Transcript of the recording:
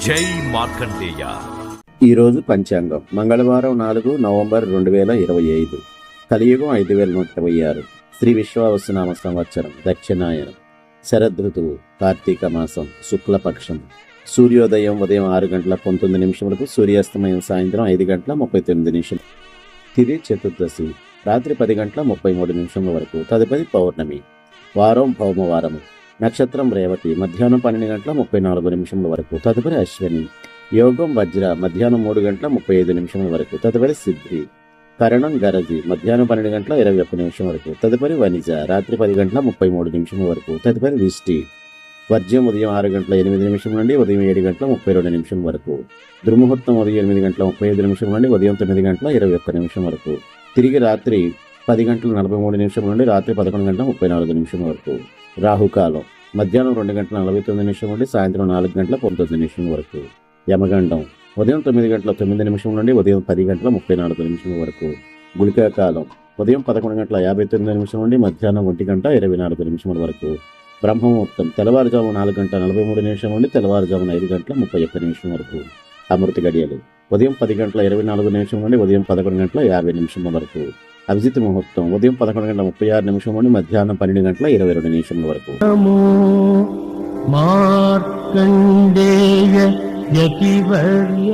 జై మార్కండేయ. ఈరోజు పంచాంగం మంగళవారం 4 నవంబర్ 2025, కలియుగం 5126, శ్రీ విశ్వావసునామ సంవత్సరం, దక్షిణాయనం, శరదృతువు, కార్తీక మాసం, శుక్లపక్షం. సూర్యోదయం ఉదయం 6:19 సూర్యాస్తమయం సాయంత్రం 5:39. తిథి చతుర్దశి రాత్రి 10:33 వరకు. తదుపరి పౌర్ణమి. వారం భౌమవారము. నక్షత్రం రేవతి మధ్యాహ్నం 12:34 వరకు. తదుపరి అశ్విని. యోగం వజ్ర మధ్యాహ్నం 3:35 వరకు. తదుపరి సిద్ధి. కరణం గరజి మధ్యాహ్నం 12:21 వరకు. తదుపరి వనిజ రాత్రి 10:33 వరకు. తదుపరి విష్టి. వర్జ్యం ఉదయం 6:08 నుండి ఉదయం 7:32 వరకు. దుర్ముహూర్తం ఉదయం 8:35 నుండి ఉదయం 9:21 వరకు. తిరిగి రాత్రి 10:43 నుండి రాత్రి 11:34 వరకు. రాహుకాలం మధ్యాహ్నం 2:49 నుండి సాయంత్రం 4:19 వరకు. యమగండం ఉదయం 9:09 నుండి ఉదయం 10:34 వరకు. గుళికా కాలం ఉదయం 11:59 నుండి మధ్యాహ్నం 1:24 వరకు. బ్రహ్మముహూర్తం తెల్లవారుజాము 4:43 నుండి తెల్లవారుజామున 5:31 వరకు. అమృత గడియలు ఉదయం 10:24 నుండి ఉదయం 11:50 వరకు. అభిజిత్ ముహూర్తం ఉదయం 11:36 నుండి మధ్యాహ్నం 12:22 వరకు. మార్కండేయ యతివర్య